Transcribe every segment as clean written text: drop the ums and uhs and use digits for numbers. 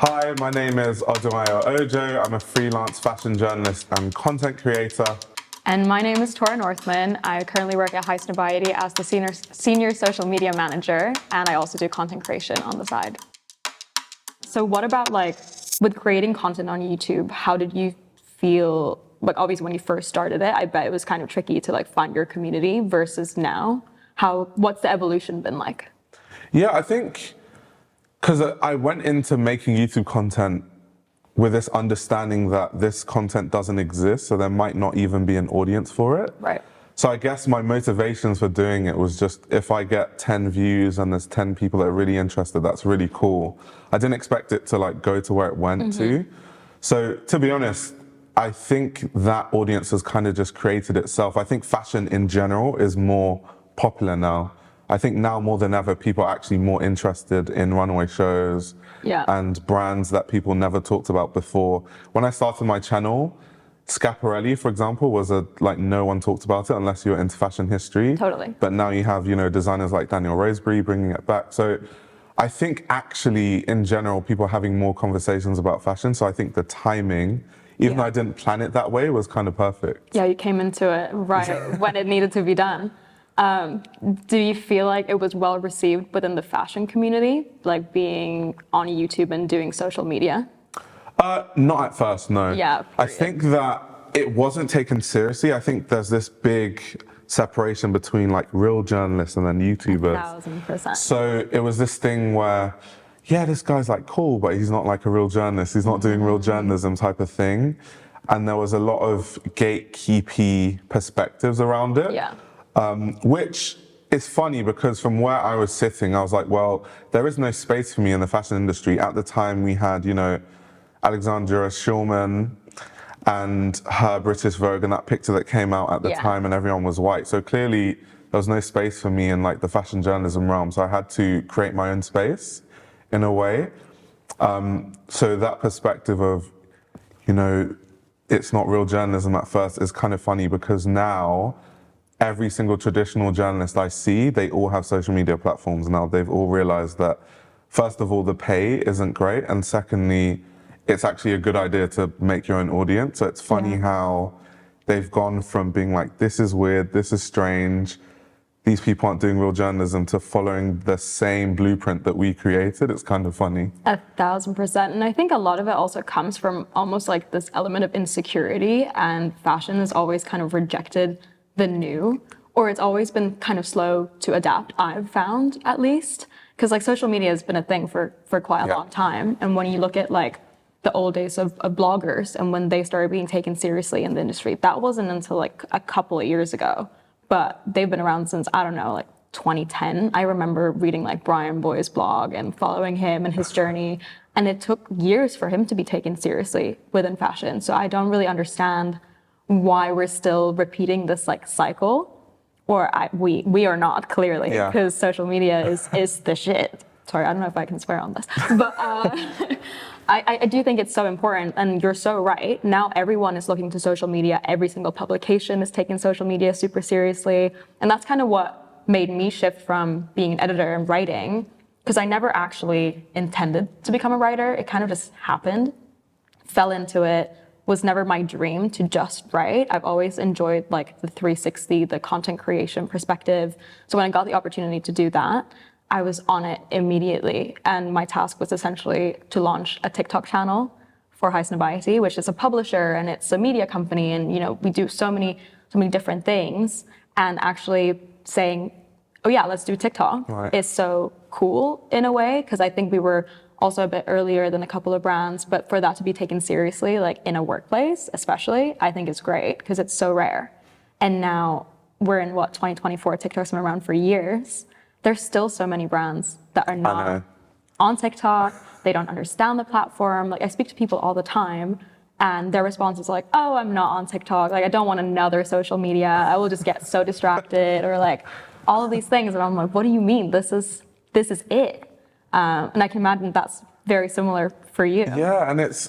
Hi, my name is Odunayo. I'm a freelance fashion journalist and content creator. And my name is Tora Northman. I currently work at Highsnobiety as the senior social media manager, and I also do content creation on the side. So what about with creating content on YouTube, how did you feel, obviously when you first started it, I bet it was kind of tricky to find your community versus now. What's the evolution been like? Yeah, I think because I went into making YouTube content with this understanding that this content doesn't exist, so there might not even be an audience for it. Right. So I guess my motivations for doing it was just, if I get 10 views and there's 10 people that are really interested, that's really cool. I didn't expect it to go to where it went to. So to be honest, I think that audience has kind of just created itself. I think fashion in general is more popular now. I think now more than ever, people are actually more interested in runway shows and brands that people never talked about before. When I started my channel, Schiaparelli, for example, was no one talked about it unless you were into fashion history. Totally. But now you have, designers like Daniel Roseberry bringing it back. So I think actually, in general, people are having more conversations about fashion. So I think the timing, even though I didn't plan it that way, was kind of perfect. Yeah, you came into it right when it needed to be done. Do you feel like it was well received within the fashion community, being on YouTube and doing social media? Not at first, no. Yeah. I think that it wasn't taken seriously. I think there's this big separation between real journalists and then YouTubers. 1000%. So it was this thing where, this guy's cool, but he's not a real journalist. He's not doing real journalism type of thing. And there was a lot of gatekeepy perspectives around it. Yeah. Which is funny because from where I was sitting, I was like, well, there is no space for me in the fashion industry. At the time we had, Alexandra Shulman and her British Vogue and that picture that came out at the time, and everyone was white. So clearly there was no space for me in the fashion journalism realm. So I had to create my own space in a way. So that perspective of, it's not real journalism at first is kind of funny because now every single traditional journalist I see, they all have social media platforms now. They've all realized that, first of all, the pay isn't great. And secondly, it's actually a good idea to make your own audience. So it's funny how they've gone from being this is weird, this is strange, these people aren't doing real journalism, to following the same blueprint that we created. It's kind of funny. 1000%. And I think a lot of it also comes from almost this element of insecurity, and fashion has always kind of rejected the new, or it's always been kind of slow to adapt, I've found, at least. Because social media has been a thing for quite a long time. And when you look at the old days of bloggers and when they started being taken seriously in the industry, that wasn't until a couple of years ago. But they've been around since, I don't know, 2010. I remember reading Brian Boy's blog and following him and his journey. And it took years for him to be taken seriously within fashion. So I don't really understand why we're still repeating this cycle, or we are not, clearly, because social media is the shit. Sorry, I don't know if I can swear on this, but I do think it's so important, and you're so right. Now everyone is looking to social media. Every single publication is taking social media super seriously, and that's kind of what made me shift from being an editor and writing, because I never actually intended to become a writer. It kind of just happened, fell into it. Was never my dream to just write. I've always enjoyed the 360, the content creation perspective. So when I got the opportunity to do that, I was on it immediately. And my task was essentially to launch a TikTok channel for Highsnobiety, which is a publisher and it's a media company. And, we do so many different things. And actually saying, oh yeah, let's do TikTok is so cool in a way, because I think we were also a bit earlier than a couple of brands, but for that to be taken seriously, in a workplace especially, I think is great because it's so rare. And now we're in 2024, TikTok's been around for years. There's still so many brands that are not on TikTok. They don't understand the platform. I speak to people all the time and their response is oh, I'm not on TikTok. I don't want another social media. I will just get so distracted, or all of these things. And I'm what do you mean? This is it. And I can imagine that's very similar for you. Yeah, and it's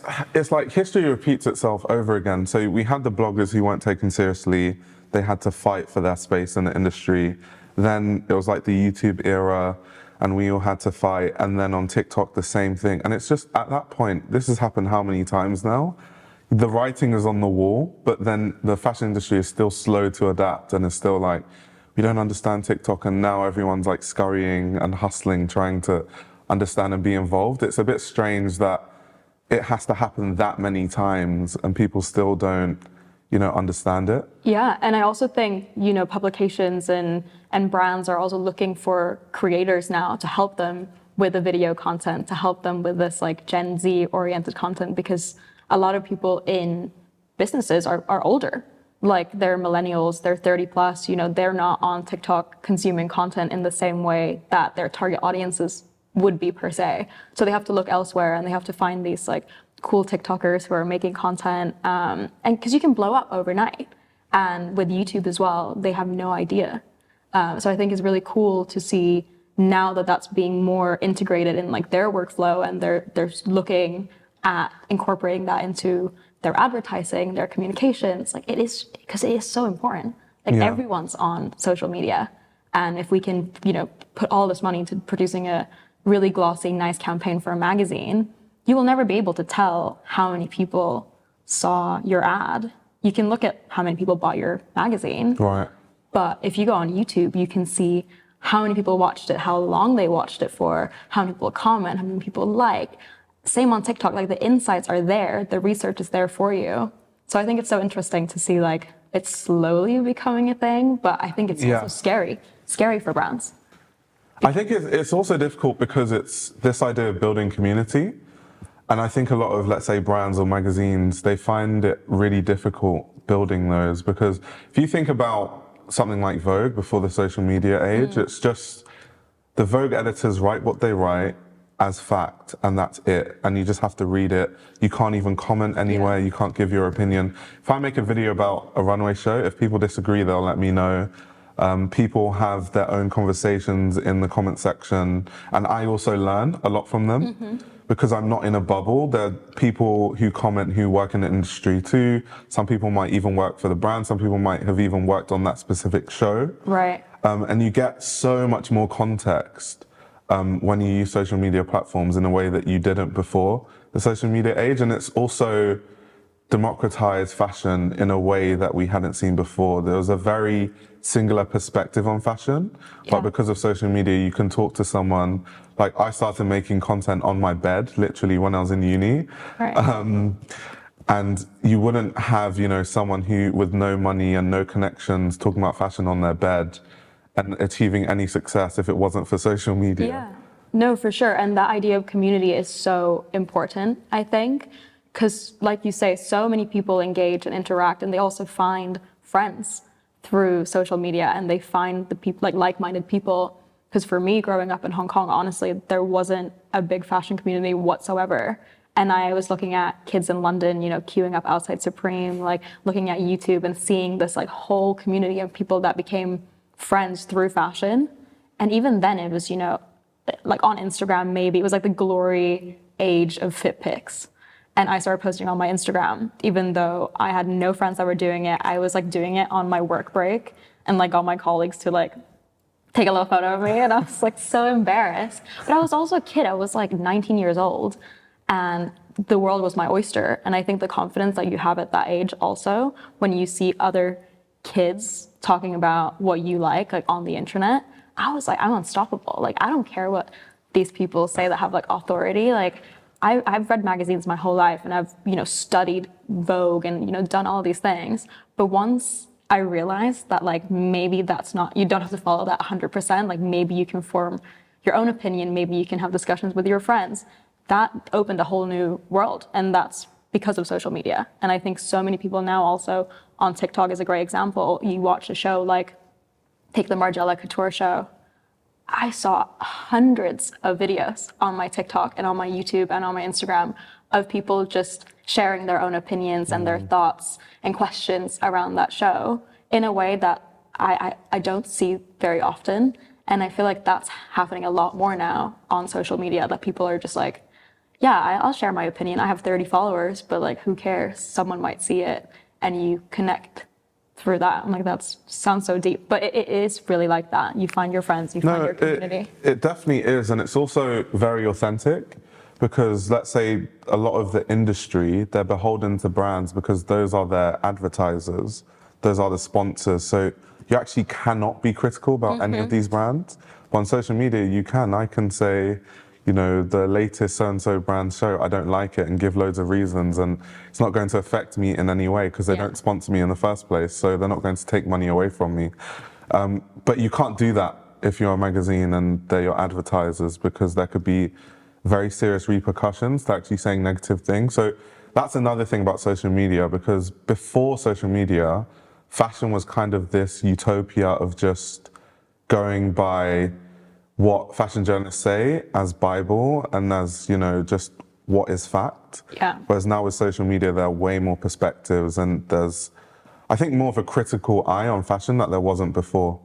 history repeats itself over again. So we had the bloggers who weren't taken seriously. They had to fight for their space in the industry. Then it was the YouTube era. and we all had to fight. And then on TikTok, the same thing. And it's just at that point, this has happened how many times now? The writing is on the wall, but then the fashion industry is still slow to adapt and is still like, we don't understand TikTok. And now everyone's like scurrying and hustling, trying to understand and be involved. It's a bit strange that it has to happen that many times and people still don't, understand it. Yeah, and I also think, publications and brands are also looking for creators now to help them with the video content, to help them with this like Gen Z oriented content, because a lot of people in businesses are older. Like they're millennials, they're 30 plus, they're not on TikTok consuming content in the same way that their target audiences would be per se. So they have to look elsewhere and they have to find these like cool TikTokers who are making content. And because you can blow up overnight. And with YouTube as well, they have no idea. So I think it's really cool to see now that that's being more integrated in like their workflow, and they're looking at incorporating that into their advertising, their communications. Like it is, because it is so important. Like everyone's on social media. And if we can, put all this money into producing a really glossy, nice campaign for a magazine, you will never be able to tell how many people saw your ad. You can look at how many people bought your magazine. Right. But if you go on YouTube, you can see how many people watched it, how long they watched it for, how many people comment, how many people like. Same on TikTok, like the insights are there, the research is there for you. So I think it's so interesting to see like it's slowly becoming a thing, but I think it's also scary for brands. I think it's also difficult because it's this idea of building community. And I think a lot of, let's say, brands or magazines, they find it really difficult building those, because if you think about something like Vogue before the social media age, it's just the Vogue editors write what they write as fact, and that's it. And you just have to read it. You can't even comment anywhere. You can't give your opinion. If I make a video about a runway show, if people disagree, they'll let me know. People have their own conversations in the comment section, and I also learn a lot from them because I'm not in a bubble. There are people who comment who work in the industry too. Some people might even work for the brand. Some people might have even worked on that specific show. Right. And you get so much more context when you use social media platforms in a way that you didn't before the social media age. And it's also democratized fashion in a way that we hadn't seen before. There was a very singular perspective on fashion, but because of social media, you can talk to someone. Like I started making content on my bed, literally when I was in uni. Right. And you wouldn't have, someone who with no money and no connections talking about fashion on their bed and achieving any success if it wasn't for social media. Yeah, no, for sure. And that idea of community is so important, I think, because like you say, so many people engage and interact, and they also find friends through social media, and they find the people, like-minded people. Because for me, growing up in Hong Kong, honestly, there wasn't a big fashion community whatsoever. And I was looking at kids in London, queuing up outside Supreme, like looking at YouTube and seeing this like whole community of people that became friends through fashion. And even then it was, like on Instagram, maybe it was like the glory age of fit pics. And I started posting on my Instagram, even though I had no friends that were doing it. I was like doing it on my work break and like got my colleagues to like take a little photo of me. And I was like so embarrassed. But I was also a kid. I was like 19 years old and the world was my oyster. And I think the confidence that you have at that age also, when you see other kids talking about what you like on the internet, I was like, I'm unstoppable. Like, I don't care what these people say that have like authority. Like, I've read magazines my whole life and I've, studied Vogue and, done all these things. But once I realized that like, maybe that's not, you don't have to follow that 100%. Like maybe you can form your own opinion. Maybe you can have discussions with your friends. That opened a whole new world. And that's because of social media. And I think so many people now also on TikTok is a great example. You watch a show like, take the Margiela Couture show. I saw hundreds of videos on my TikTok and on my YouTube and on my Instagram of people just sharing their own opinions and their thoughts and questions around that show in a way that I don't see very often. And I feel like that's happening a lot more now on social media, that people are just like, yeah, I'll share my opinion. I have 30 followers, but like, who cares? Someone might see it and you connect through that. I'm like, that sounds so deep, but it is really like that. You find your friends, you find your community. It definitely is, and it's also very authentic because let's say a lot of the industry, they're beholden to brands because those are their advertisers, those are the sponsors. So you actually cannot be critical about any of these brands. But on social media, you can. I can say, you know, the latest so-and-so brand show, I don't like it, and give loads of reasons, and it's not going to affect me in any way because they don't sponsor me in the first place, so they're not going to take money away from me. But you can't do that if you're a magazine and they're your advertisers because there could be very serious repercussions to actually saying negative things. So that's another thing about social media, because before social media, fashion was kind of this utopia of just going by what fashion journalists say as Bible and as, you know, just what is fact. Yeah. Whereas now with social media, there are way more perspectives and there's, I think, more of a critical eye on fashion that there wasn't before.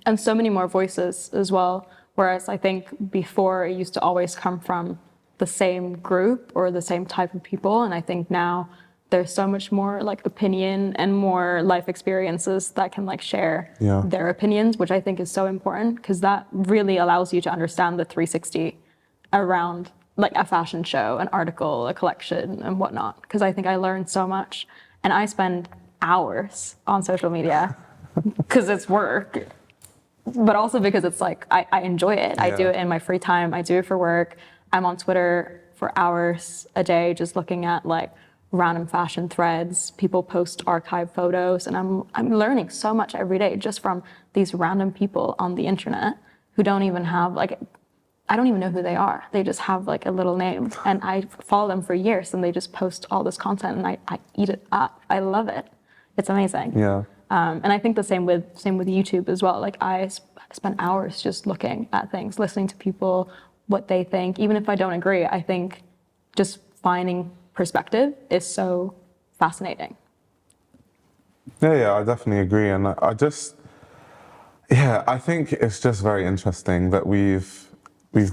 And so many more voices as well. Whereas I think before it used to always come from the same group or the same type of people. And I think now there's so much more like opinion and more life experiences that can like share their opinions, which I think is so important because that really allows you to understand the 360 around like a fashion show, an article, a collection and whatnot. Because I think I learned so much and I spend hours on social media because it's work, but also because it's like, I enjoy it. I do it in my free time. I do it for work. I'm on Twitter for hours a day, just looking at like random fashion threads. People post archive photos and I'm learning so much every day just from these random people on the internet who don't even have like, I don't even know who they are. They just have like a little name and I follow them for years and they just post all this content and I eat it up. I love it. It's amazing. Yeah. And I think the same with YouTube as well. Like I spend hours just looking at things, listening to people, what they think. Even if I don't agree, I think just finding perspective is so fascinating. Yeah, I definitely agree. And I think it's just very interesting that we've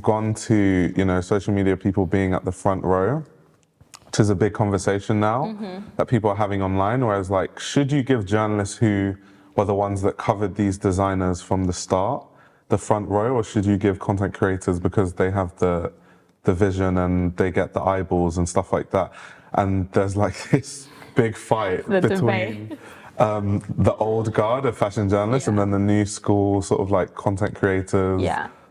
gone to, you know, social media people being at the front row, which is a big conversation now that people are having online. Whereas like, should you give journalists who were the ones that covered these designers from the start the front row, or should you give content creators because they have the vision and they get the eyeballs and stuff like that? And there's like this big fight between the old guard of fashion journalists and then the new school sort of like content creators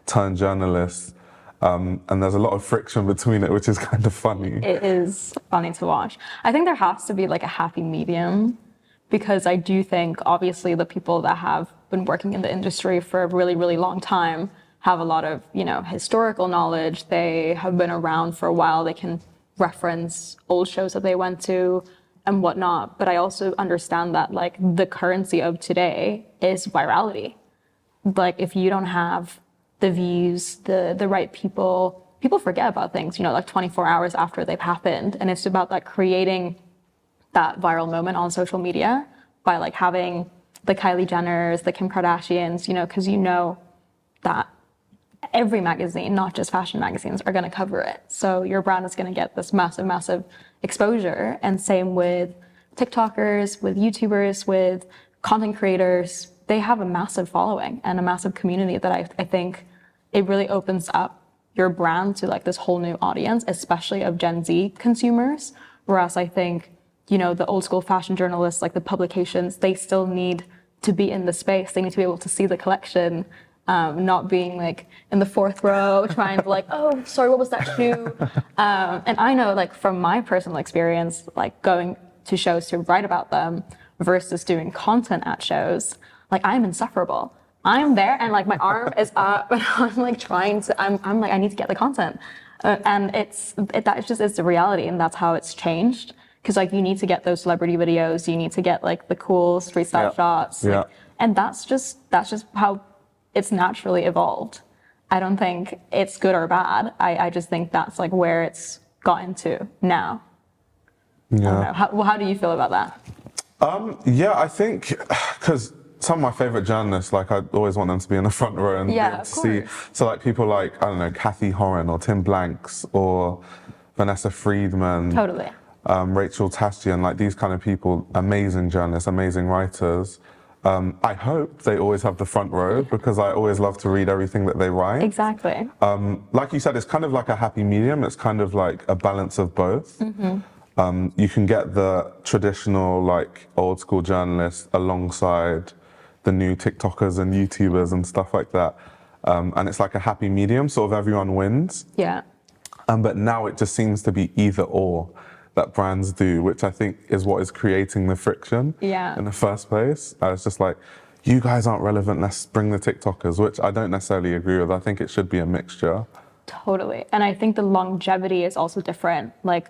turned journalists. And there's a lot of friction between it, which is kind of funny. It is funny to watch. I think there has to be like a happy medium because I do think obviously the people that have been working in the industry for a really, really long time have a lot of, you know, historical knowledge. They have been around for a while. They can reference old shows that they went to and whatnot. But I also understand that like the currency of today is virality. Like if you don't have the views, the right people forget about things, you know, like 24 hours after they've happened. And it's about like creating that viral moment on social media by like having the Kylie Jenners, the Kim Kardashians, you know, because you know that every magazine, not just fashion magazines, are going to cover it. So your brand is going to get this massive, massive exposure. And same with TikTokers, with YouTubers, with content creators. They have a massive following and a massive community that I think it really opens up your brand to like this whole new audience, especially of Gen Z consumers. Whereas I think, you know, the old school fashion journalists, like the publications, they still need to be in the space. They need to be able to see the collection, not being like in the fourth row, trying to like, oh, sorry, what was that shoe? And I know like from my personal experience, like going to shows to write about them versus doing content at shows, like I'm insufferable. I'm there and like my arm is up and I'm like trying to, I'm like, I need to get the content. And that just is the reality and that's how it's changed. Cause like you need to get those celebrity videos, you need to get like the cool street style shots. Like, and that's just how it's naturally evolved. I don't think it's good or bad. I just think that's like where it's gotten to now. Yeah. How do you feel about that? I think, cause some of my favorite journalists, like I always want them to be in the front row and be able to see. So like people like, I don't know, Kathy Horan or Tim Blanks or Vanessa Friedman. Totally. Rachel Tastian, like these kind of people, amazing journalists, amazing writers. I hope they always have the front row because I always love to read everything that they write. Exactly. Like you said, it's kind of like a happy medium. It's kind of like a balance of both. You can get the traditional, like old school journalists alongside the new TikTokers and YouTubers and stuff like that. And it's like a happy medium, sort of everyone wins. Yeah. But now it just seems to be either or that brands do, which I think is what is creating the friction in the first place. It's just like, you guys aren't relevant, let's bring the TikTokers, which I don't necessarily agree with. I think it should be a mixture. Totally. And I think the longevity is also different. Like,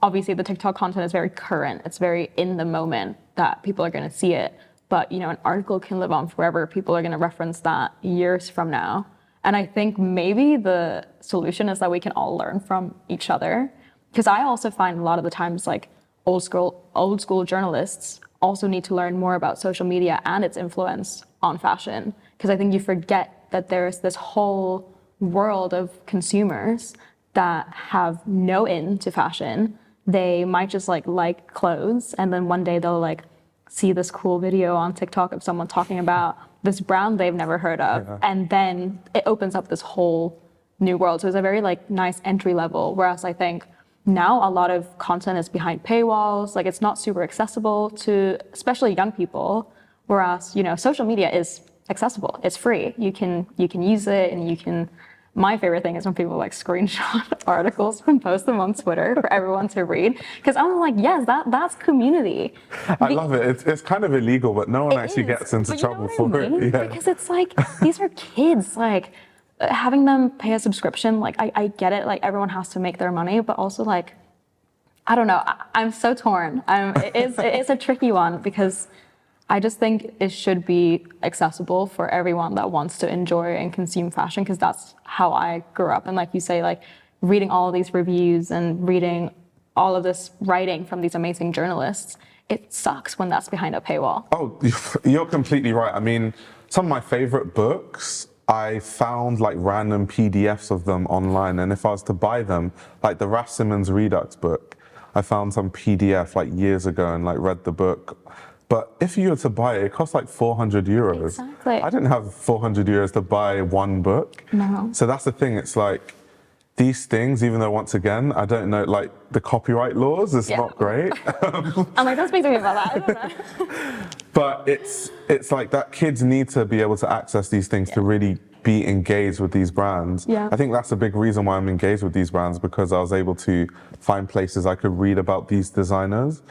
obviously the TikTok content is very current. It's very in the moment that people are going to see it. But, you know, an article can live on forever. People are going to reference that years from now. And I think maybe the solution is that we can all learn from each other. Because I also find a lot of the times, like, old school journalists also need to learn more about social media and its influence on fashion. Because I think you forget that there's this whole world of consumers that have no into fashion. They might just like clothes, and then one day they'll like see this cool video on TikTok of someone talking about this brand they've never heard of, and then it opens up this whole new world. So it's a very like nice entry level. Whereas I think now a lot of content is behind paywalls. Like, it's not super accessible to especially young people. Whereas, you know, social media is accessible. It's free. You can use it, and you can. My favorite thing is when people like screenshot articles and post them on Twitter for everyone to read. Because I'm like, yes, that's community. I love it. It's kind of illegal, but no one actually gets into trouble for it. Yeah. Because it's like, these are kids. Like, having them pay a subscription, like, I get it. Like, everyone has to make their money, but also like, I don't know. I'm so torn. It is a tricky one because I just think it should be accessible for everyone that wants to enjoy and consume fashion, because that's how I grew up. And like you say, like, reading all of these reviews and reading all of this writing from these amazing journalists, it sucks when that's behind a paywall. Oh, you're completely right. I mean, some of my favorite books, I found like random PDFs of them online. And if I was to buy them, like the Raf Simons Redux book, I found some PDF like years ago and like read the book. But if you were to buy it, it costs like 400 euros. Exactly. I didn't have 400 euros to buy one book. No. So that's the thing. It's like these things, even though once again, I don't know, like the copyright laws is not great. I'm like, don't speak to me about that. I don't know. But it's like that kids need to be able to access these things to really be engaged with these brands. Yeah. I think that's a big reason why I'm engaged with these brands, because I was able to find places I could read about these designers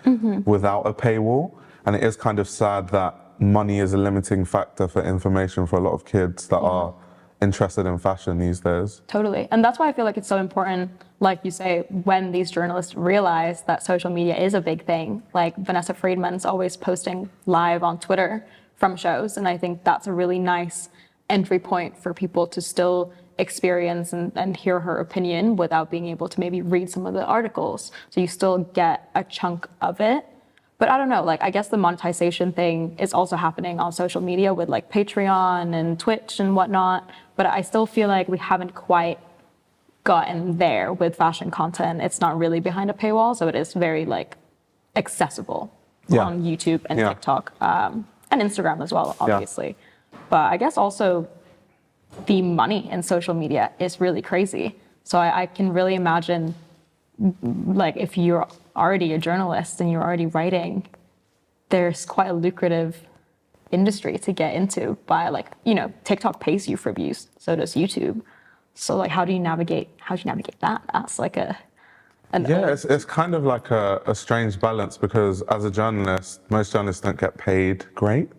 without a paywall. And it is kind of sad that money is a limiting factor for information for a lot of kids that are interested in fashion these days. Totally. And that's why I feel like it's so important, like you say, when these journalists realize that social media is a big thing. Like Vanessa Friedman's always posting live on Twitter from shows. And I think that's a really nice entry point for people to still experience and hear her opinion without being able to maybe read some of the articles. So you still get a chunk of it. But I don't know, like, I guess the monetization thing is also happening on social media with like Patreon and Twitch and whatnot. But I still feel like we haven't quite gotten there with fashion content. It's not really behind a paywall, so it is very like accessible on YouTube and TikTok and Instagram as well, obviously. But I guess also the money in social media is really crazy. So I can really imagine, like, if you're already a journalist and you're already writing, there's quite a lucrative industry to get into by, like, you know, TikTok pays you for views, so does YouTube. So like, how do you navigate that? That's like it's kind of like a strange balance, because as a journalist, most journalists don't get paid great.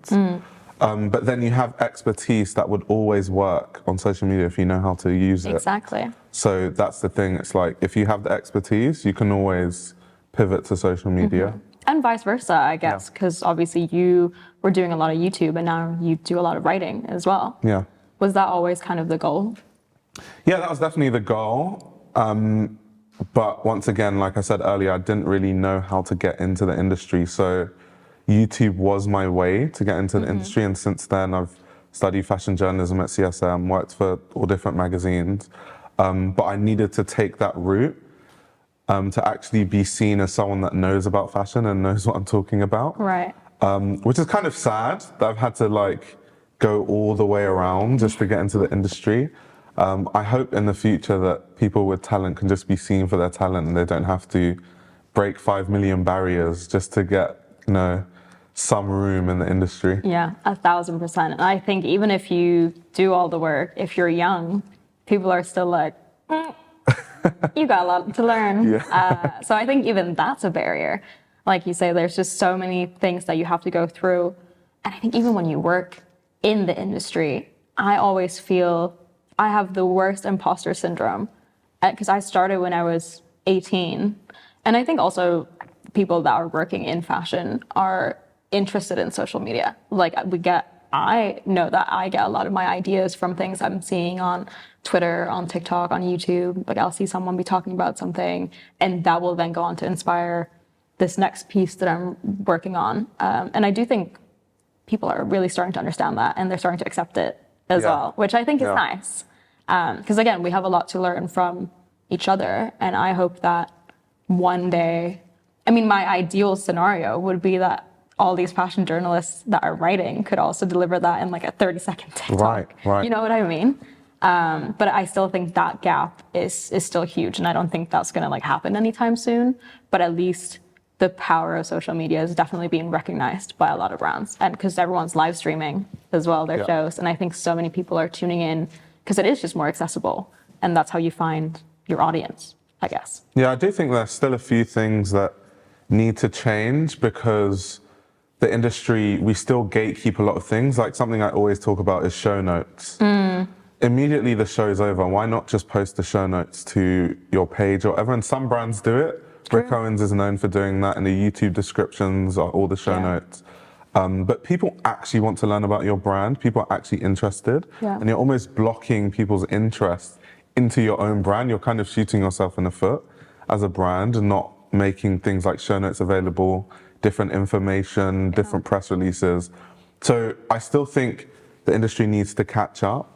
But then you have expertise that would always work on social media if you know how to use it. Exactly. So that's the thing. It's like, if you have the expertise, you can always pivot to social media. And vice versa, I guess, because obviously you were doing a lot of YouTube and now you do a lot of writing as well. Yeah. Was that always kind of the goal? Yeah, that was definitely the goal. But once again, like I said earlier, I didn't really know how to get into the industry. So YouTube was my way to get into the industry. And since then, I've studied fashion journalism at CSM, worked for all different magazines. But I needed to take that route. to actually be seen as someone that knows about fashion and knows what I'm talking about. Right. Which is kind of sad that I've had to like go all the way around just to get into the industry. I hope in the future that people with talent can just be seen for their talent and they don't have to break 5 million barriers just to get, some room in the industry. Yeah, 1,000%. And I think even if you do all the work, if you're young, people are still like, you got a lot to learn. Yeah. So I think even that's a barrier. Like you say, there's just so many things that you have to go through. And I think even when you work in the industry, I always feel I have the worst imposter syndrome because I started when I was 18. And I think also people that are working in fashion are interested in social media. Like I know that I get a lot of my ideas from things I'm seeing on Twitter, on TikTok, on YouTube. Like I'll see someone be talking about something and that will then go on to inspire this next piece that I'm working on. And I do think people are really starting to understand that and they're starting to accept it as well, which I think is nice. Because again, we have a lot to learn from each other. And I hope that one day, my ideal scenario would be that all these fashion journalists that are writing could also deliver that in like a 30-second TikTok. Right. You know what I mean? But I still think that gap is still huge. And I don't think that's going to like happen anytime soon. But at least the power of social media is definitely being recognized by a lot of brands. And because everyone's live streaming as well, their shows. And I think so many people are tuning in because it is just more accessible. And that's how you find your audience, I guess. Yeah, I do think there's still a few things that need to change because the industry, we still gatekeep a lot of things. Like something I always talk about is show notes. Immediately the show's over, why not just post the show notes to your page or whatever? And some brands do it. True. Rick Owens is known for doing that, and the YouTube descriptions are all the show notes. But people actually want to learn about your brand. People are actually interested. Yeah. And you're almost blocking people's interest into your own brand. You're kind of shooting yourself in the foot as a brand and not making things like show notes available, different information, different press releases. So I still think the industry needs to catch up.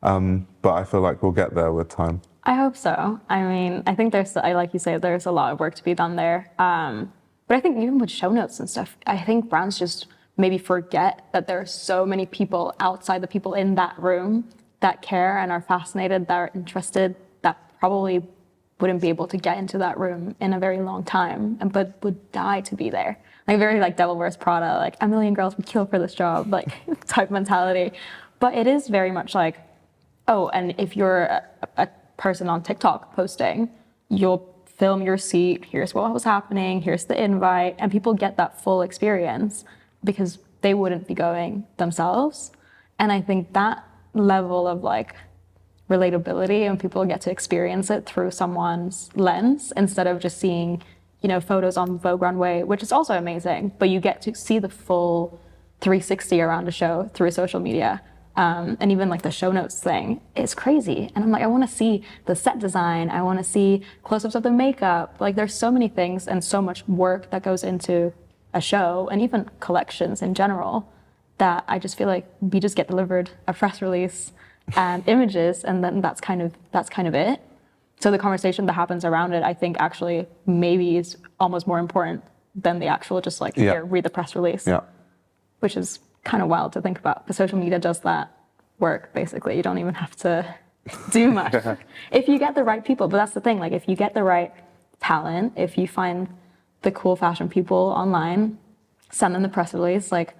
But I feel like we'll get there with time. I hope so. I think like you say, there's a lot of work to be done there. But I think even with show notes and stuff, I think brands just maybe forget that there are so many people outside the people in that room that care and are fascinated, that are interested, that probably wouldn't be able to get into that room in a very long time, but would die to be there. Like very like Devil Wears Prada, like a million girls would kill for this job, like type mentality. But it is very much like, oh, and if you're a person on TikTok posting, you'll film your seat, here's what was happening, here's the invite, and people get that full experience because they wouldn't be going themselves. And I think that level of like relatability and people get to experience it through someone's lens instead of just seeing, photos on Vogue runway, which is also amazing, but you get to see the full 360 around a show through social media. And even like the show notes thing is crazy. And I'm like, I want to see the set design. I want to see close-ups of the makeup. Like there's so many things and so much work that goes into a show and even collections in general that I just feel like we just get delivered a press release and images and then that's kind of it. So the conversation that happens around it, I think actually maybe is almost more important than the actual just like, here, read the press release. Yeah. Which is kind of wild to think about. But social media does that work, basically. You don't even have to do much. If you get the right people, but that's the thing, like if you get the right talent, if you find the cool fashion people online, send them the press release, like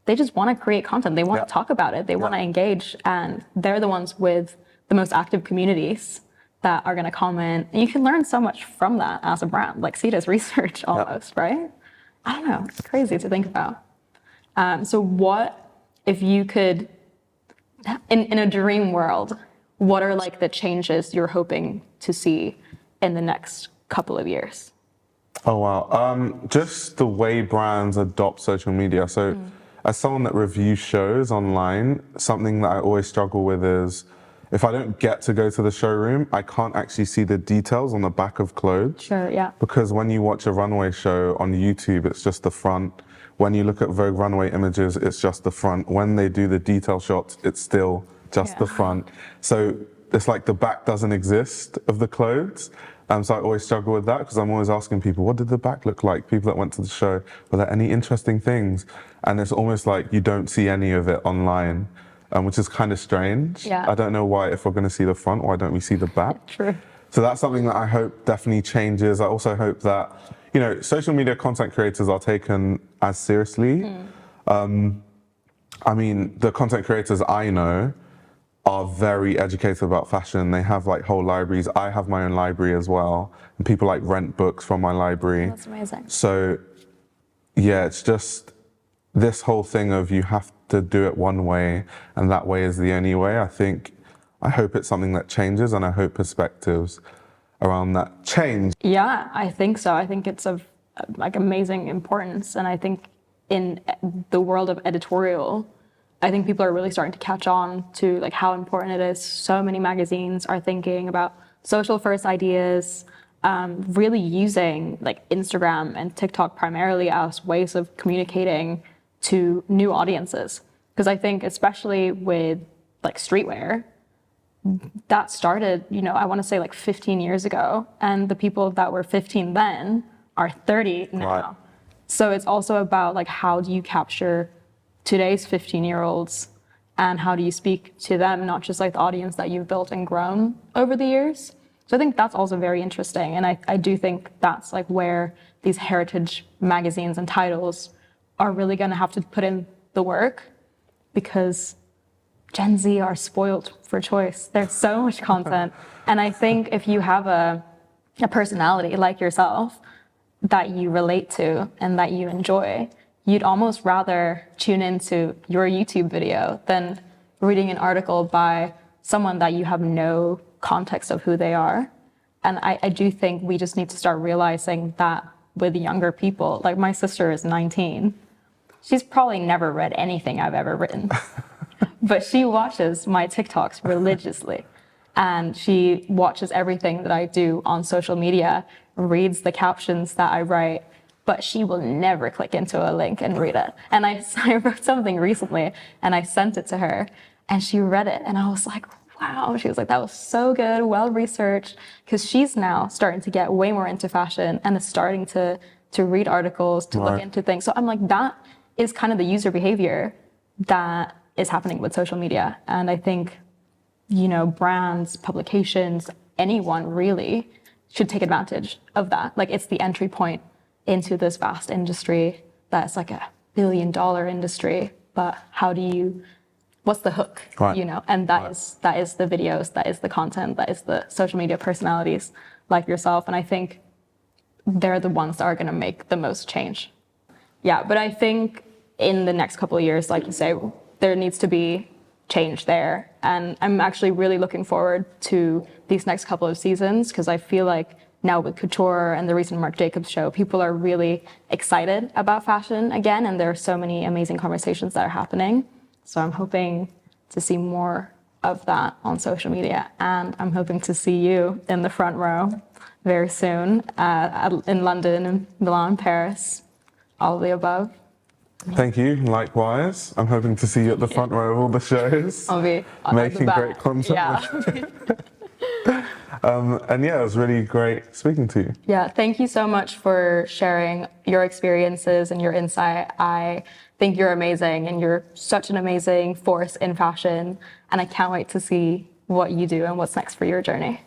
they just want to create content. They want to talk about it. They want to engage. And they're the ones with the most active communities that are going to comment. And you can learn so much from that as a brand, like see it as research almost, right? I don't know. It's crazy to think about. So what, if you could, in a dream world, what are like the changes you're hoping to see in the next couple of years? Oh, wow. Just the way brands adopt social media. So as someone that reviews shows online, something that I always struggle with is if I don't get to go to the showroom, I can't actually see the details on the back of clothes. Sure, yeah. Because when you watch a runway show on YouTube, it's just the front. When you look at Vogue runway images, it's just the front. When they do the detail shots, it's still just the front. So it's like the back doesn't exist of the clothes. So I always struggle with that because I'm always asking people, what did the back look like? People that went to the show, were there any interesting things? And it's almost like you don't see any of it online, which is kind of strange. Yeah. I don't know why, if we're going to see the front, why don't we see the back? True. So that's something that I hope definitely changes. I also hope that, you know, social media content creators are taken as seriously. I mean, the content creators I know are very educated about fashion. They have like whole libraries. I have my own library as well. And people like rent books from my library. That's amazing. So yeah, it's just this whole thing of you have to do it one way and that way is the only way. I hope it's something that changes, and I hope perspectives around that change. Yeah, I think so. I think it's of like amazing importance. And I think in the world of editorial, I think people are really starting to catch on to like how important it is. So many magazines are thinking about social first ideas, really using like Instagram and TikTok primarily as ways of communicating to new audiences. Because I think especially with like streetwear, that started, you know, I want to say like 15 years ago, and the people that were 15 then are 30 now. Right. So it's also about like how do you capture today's 15-year-olds and how do you speak to them, not just like the audience that you've built and grown over the years. So I think that's also very interesting. And I do think that's like where these heritage magazines and titles are really going to have to put in the work, because Gen Z are spoiled for choice. There's so much content. And I think if you have a personality like yourself that you relate to and that you enjoy, you'd almost rather tune into your YouTube video than reading an article by someone that you have no context of who they are. And I do think we just need to start realizing that with younger people. Like my sister is 19. She's probably never read anything I've ever written. But she watches my TikToks religiously, and she watches everything that I do on social media, reads the captions that I write, but she will never click into a link and read it. And I wrote something recently and I sent it to her and she read it, and I was like, wow. She was like, that was so good, well researched, because she's now starting to get way more into fashion and is starting to read articles, to look into things. So I'm like, that is kind of the user behavior that is happening with social media. And I think, you know, brands, publications, anyone really should take advantage of that. Like it's the entry point into this vast industry that's like $1 billion industry. But how do you, what's the hook, you know? And that is the videos, that is the content, that is the social media personalities like yourself. And I think they're the ones that are going to make the most change. Yeah, but I think in the next couple of years, like you say, there needs to be change there. And I'm actually really looking forward to these next couple of seasons, because I feel like now with Couture and the recent Marc Jacobs show, people are really excited about fashion again, and there are so many amazing conversations that are happening. So I'm hoping to see more of that on social media, and I'm hoping to see you in the front row very soon in London and Milan, Paris, all of the above. Thank you. Likewise. I'm hoping to see you at the front row of all the shows. I'll be making great content. Yeah. And yeah, it was really great speaking to you. Yeah, thank you so much for sharing your experiences and your insight. I think you're amazing, and you're such an amazing force in fashion. And I can't wait to see what you do and what's next for your journey.